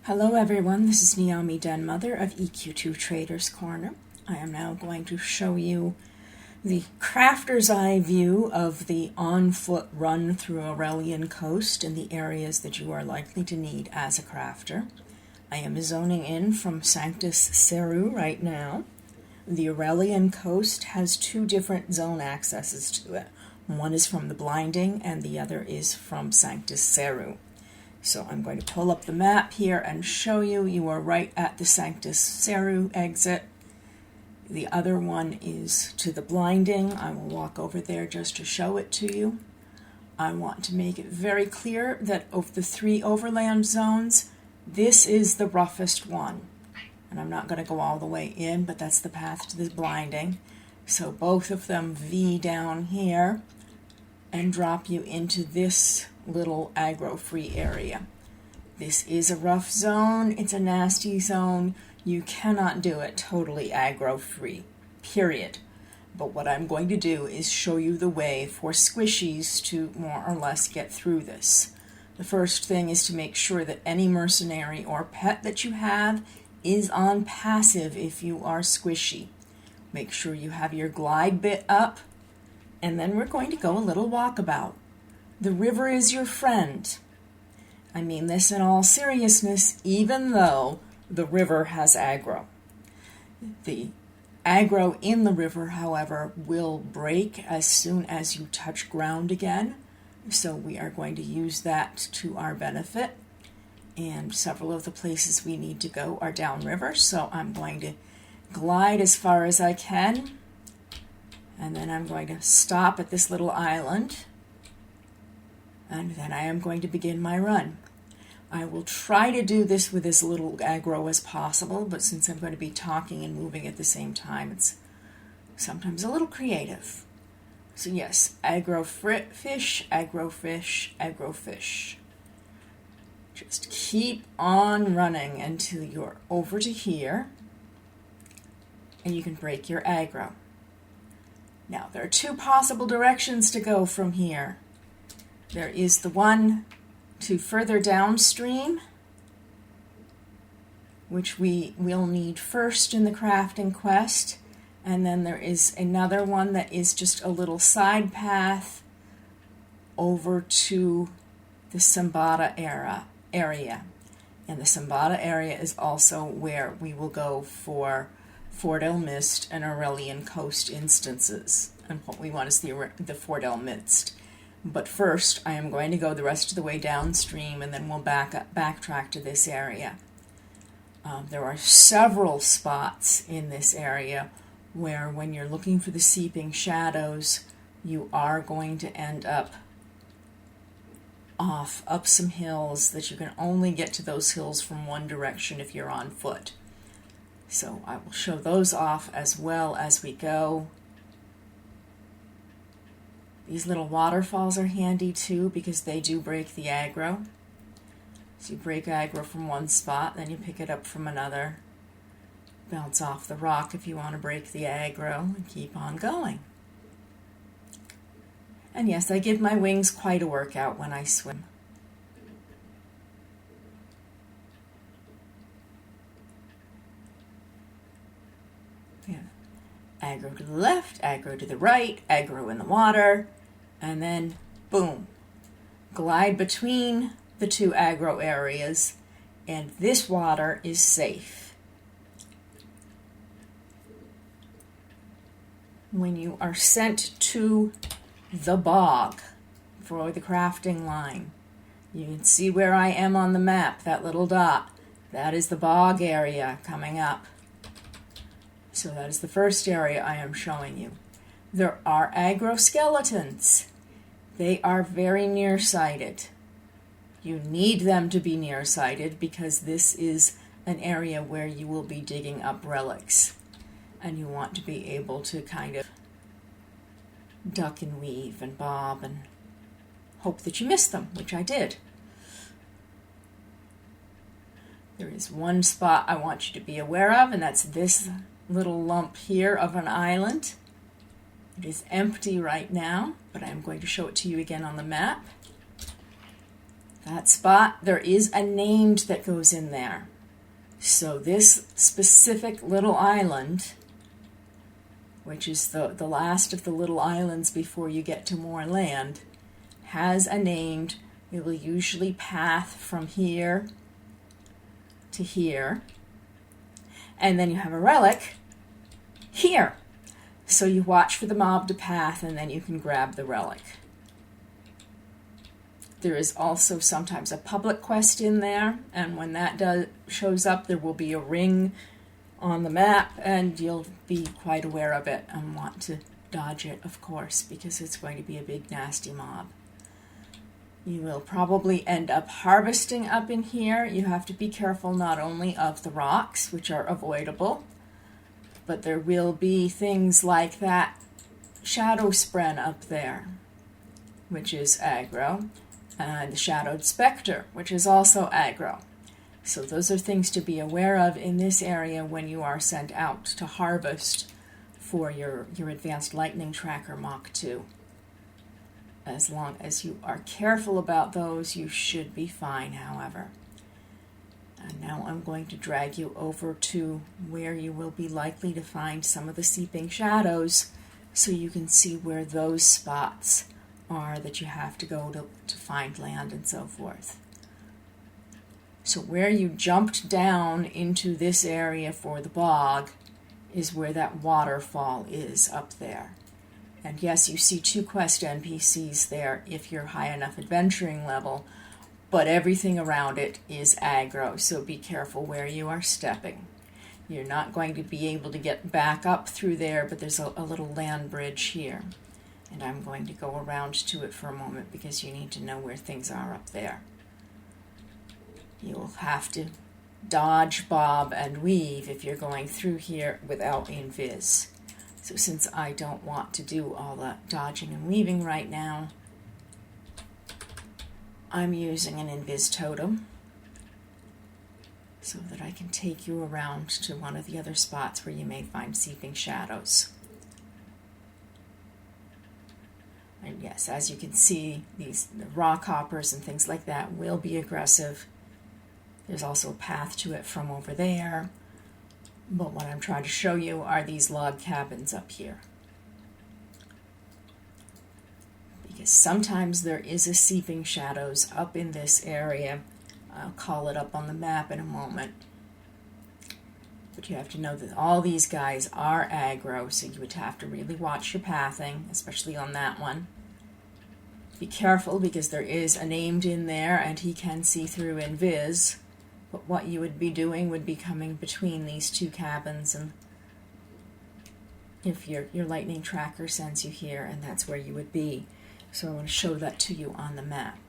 Hello everyone, this is Naomi Denmother of EQ2 Traders Corner. I am now going to show you the crafter's eye view of the on-foot run through Aurelian coast and the areas that you are likely to need as a crafter. I am zoning in from Sanctus Seru right now. The Aurelian coast has two different zone accesses to it. One is from the Blinding and the other is from Sanctus Seru. So I'm going to pull up the map here and show you. You are right at the Sanctus Seru exit. The other one is to the Blinding. I will walk over there just to show it to you. I want to make it very clear that of the three overland zones, this is the roughest one. And I'm not going to go all the way in, but that's the path to the Blinding. So both of them V down here and drop you into this little aggro-free area. This is a rough zone. It's a nasty zone. You cannot do it totally aggro-free, period. But what I'm going to do is show you the way for squishies to more or less get through this. The first thing is to make sure that any mercenary or pet that you have is on passive if you are squishy. Make sure you have your glide bit up, and then we're going to go a little walkabout. The river is your friend. I mean this in all seriousness, even though the river has aggro. The aggro in the river, however, will break as soon as you touch ground again. So we are going to use that to our benefit. And several of the places we need to go are downriver, so I'm going to glide as far as I can. And then I'm going to stop at this little island. And then I am going to begin my run. I will try to do this with as little aggro as possible, but since I'm going to be talking and moving at the same time, it's sometimes a little creative. So yes, aggro fish, aggro fish, aggro fish. Just keep on running until you're over to here, and you can break your aggro. Now, there are two possible directions to go from here. There is the one to further downstream, which we will need first in the crafting quest, and then there is another one that is just a little side path over to the Sambata area. And the Sambata area is also where we will go for Fordel Mist and Aurelian Coast instances. And what we want is the Fordel Mist. But first, I am going to go the rest of the way downstream, and then we'll backtrack to this area. There are several spots in this area where when you're looking for the seeping shadows, you are going to end up up some hills that you can only get to those hills from one direction if you're on foot. So I will show those off as well as we go. These little waterfalls are handy too because they do break the aggro. So you break aggro from one spot, then you pick it up from another. Bounce off the rock if you want to break the aggro and keep on going. And yes, I give my wings quite a workout when I swim. Yeah. Aggro to the left, aggro to the right, aggro in the water, and then boom. Glide between the two aggro areas, and this water is safe. When you are sent to the bog for the crafting line, you can see where I am on the map, that little dot. That is the bog area coming up. So that is the first area I am showing you. There are aggro skeletons. They are very nearsighted. You need them to be nearsighted because this is an area where you will be digging up relics. And you want to be able to kind of duck and weave and bob and hope that you miss them, which I did. There is one spot I want you to be aware of, and that's this little lump here of an island. It is empty right now, but I am going to show it to you again on the map. That spot, there is a named that goes in there. So this specific little island, which is the last of the little islands before you get to more land, has a named. It will usually path from here to here. And then you have a relic here. So you watch for the mob to path, and then you can grab the relic. There is also sometimes a public quest in there, and when that shows up, there will be a ring on the map, and you'll be quite aware of it and want to dodge it, of course, because it's going to be a big nasty mob. You will probably end up harvesting up in here. You have to be careful not only of the rocks, which are avoidable, but there will be things like that shadow spren up there, which is aggro, and the shadowed specter, which is also aggro. So those are things to be aware of in this area when you are sent out to harvest for your advanced lightning tracker Mach 2. As long as you are careful about those, you should be fine, however. And now I'm going to drag you over to where you will be likely to find some of the seeping shadows, so you can see where those spots are that you have to go to find land and so forth. So where you jumped down into this area for the bog is where that waterfall is up there. And yes, you see 2 quest NPCs there if you're high enough adventuring level, but everything around it is aggro, so be careful where you are stepping. You're not going to be able to get back up through there, but there's a little land bridge here. And I'm going to go around to it for a moment because you need to know where things are up there. You'll have to dodge, bob, and weave if you're going through here without invis. So since I don't want to do all the dodging and weaving right now, I'm using an invis totem so that I can take you around to one of the other spots where you may find seeping shadows. And yes, as you can see, these rock hoppers and things like that will be aggressive. There's also a path to it from over there. But what I'm trying to show you are these log cabins up here. Because sometimes there is a seeping shadows up in this area. I'll call it up on the map in a moment. But you have to know that all these guys are aggro, so you would have to really watch your pathing, especially on that one. Be careful because there is a named in there and he can see through invis. But what you would be doing would be coming between these 2 cabins, and if your lightning tracker sends you here, and that's where you would be. So I want to show that to you on the map.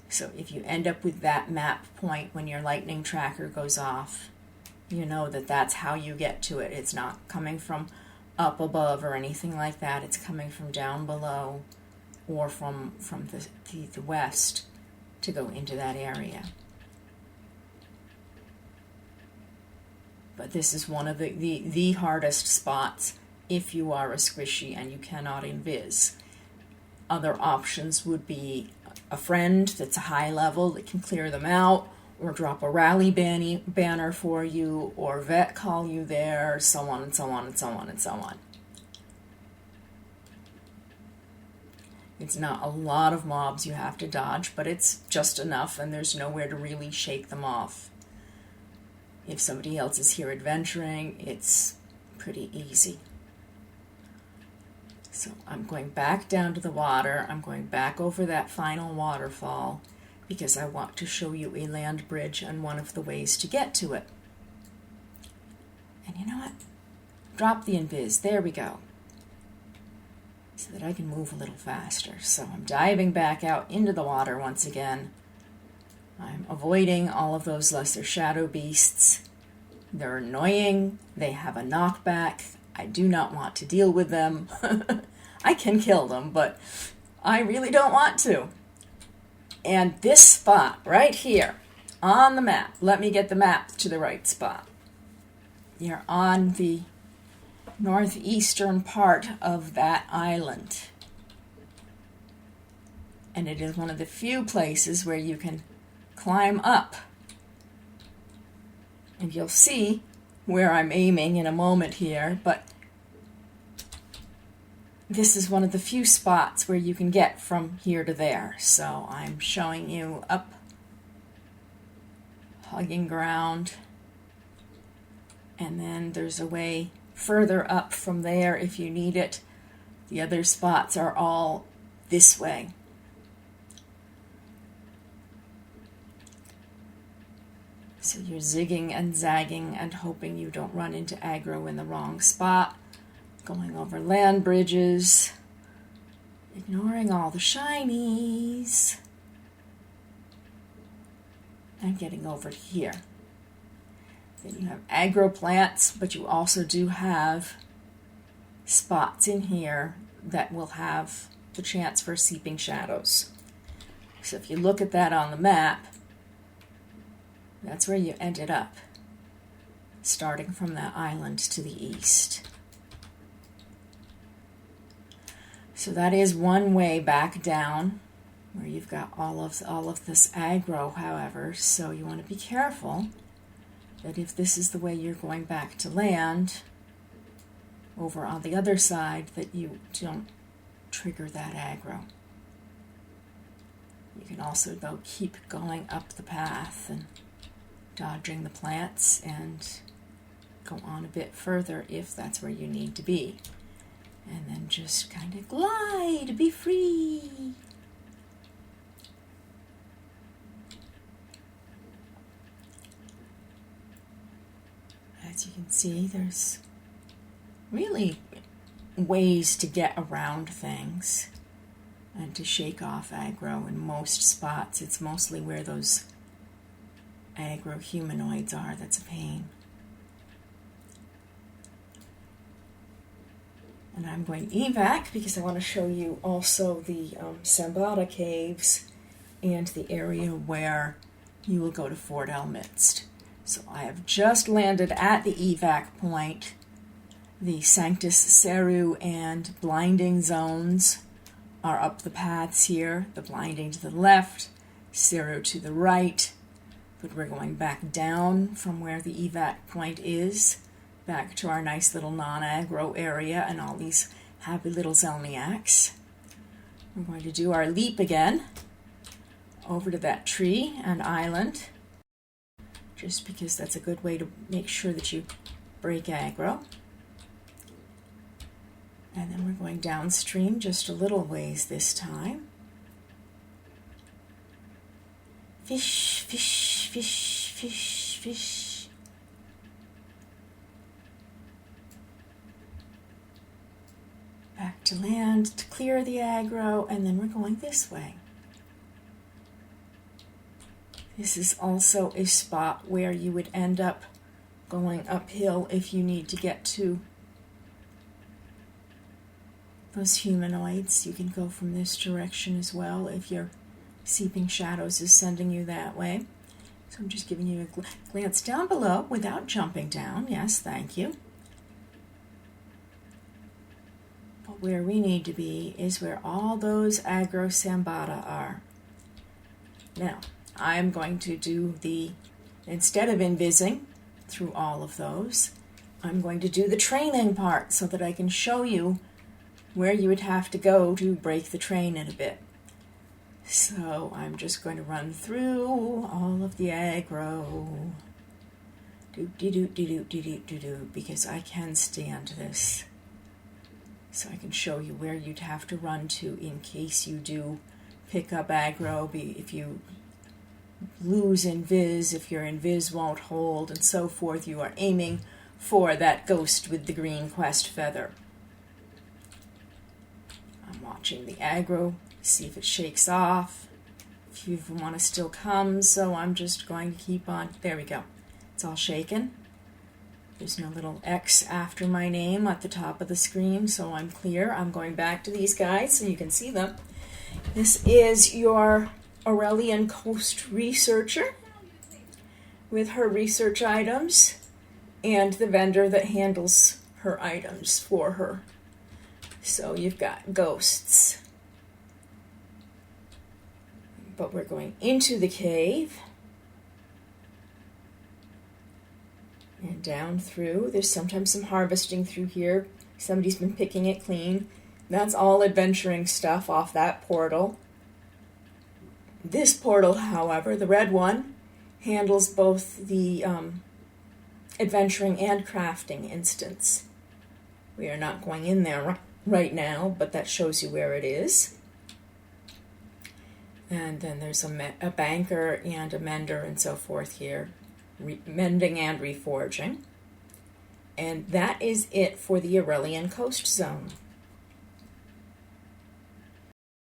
So if you end up with that map point when your lightning tracker goes off, you know that that's how you get to it. It's not coming from up above or anything like that. It's coming from down below or from the west to go into that area. But this is one of the hardest spots if you are a squishy and you cannot invis. Other options would be a friend that's a high level that can clear them out, or drop a rally banner for you, or vet call you there, so on and so on and so on and so on. It's not a lot of mobs you have to dodge, but it's just enough, and there's nowhere to really shake them off. If somebody else is here adventuring, it's pretty easy. So I'm going back down to the water. I'm going back over that final waterfall because I want to show you a land bridge and one of the ways to get to it. And you know what? Drop the invis. There we go. So that I can move a little faster. So I'm diving back out into the water once again. I'm avoiding all of those lesser shadow beasts. They're annoying. They have a knockback. I do not want to deal with them. I can kill them, but I really don't want to. And this spot right here on the map, let me get the map to the right spot. You're on the northeastern part of that island. And it is one of the few places where you can climb up. And you'll see where I'm aiming in a moment here, but this is one of the few spots where you can get from here to there. So I'm showing you up, hugging ground, and then there's a way further up from there if you need it. The other spots are all this way. So you're zigging and zagging and hoping you don't run into aggro in the wrong spot. Going over land bridges, ignoring all the shinies, and getting over to here. Then you have aggro plants, but you also do have spots in here that will have the chance for seeping shadows. So if you look at that on the map, that's where you ended up, starting from that island to the east. So that is one way back down where you've got all of this aggro, however, so you want to be careful that if this is the way you're going back to land over on the other side, that you don't trigger that aggro. You can also, though, keep going up the path and dodging the plants and go on a bit further if that's where you need to be. And then just kind of glide, be free. As you can see, there's really ways to get around things and to shake off aggro in most spots. It's mostly where those aggro humanoids are that's a pain. And I'm going to evac because I want to show you also the Sambata caves and the area where you will go to Fort Elmist. So I have just landed at the evac point. The Sanctus Seru and blinding zones are up the paths here. The blinding to the left, Seru to the right. But we're going back down from where the evac point is, back to our nice little non-aggro area and all these happy little Zelniacs. We're going to do our leap again over to that tree and island, just because that's a good way to make sure that you break aggro. And then we're going downstream just a little ways this time. Fish, fish, fish, fish, fish. Back to land to clear the aggro, and then we're going this way. This is also a spot where you would end up going uphill if you need to get to those humanoids. You can go from this direction as well if your Seeping Shadows is sending you that way. So I'm just giving you a glance down below without jumping down. Yes, thank you. But where we need to be is where all those aggro Sambata are. Now, I'm going to do instead of invising through all of those, I'm going to do the training part so that I can show you where you would have to go to break the train in a bit. So I'm just going to run through all of the aggro, because I can stand this. So I can show you where you'd have to run to in case you do pick up aggro, if you lose invis, if your invis won't hold, and so forth. You are aiming for that ghost with the green quest feather. I'm watching the aggro, see if it shakes off, if you want to still come, so I'm just going to keep on. There we go. It's all shaken. There's no little X after my name at the top of the screen, so I'm clear. I'm going back to these guys so you can see them. This is your Aurelian Coast researcher with her research items and the vendor that handles her items for her. So you've got ghosts, But we're going into the cave and down through. There's sometimes some harvesting through here. Somebody's been picking it clean. That's all adventuring stuff off that portal. This portal, however, the red one, handles both the adventuring and crafting instance. We are not going in there right now, but that shows you where it is. And then there's a banker and a mender and so forth here, mending and reforging. And that is it for the Aurelian coast zone.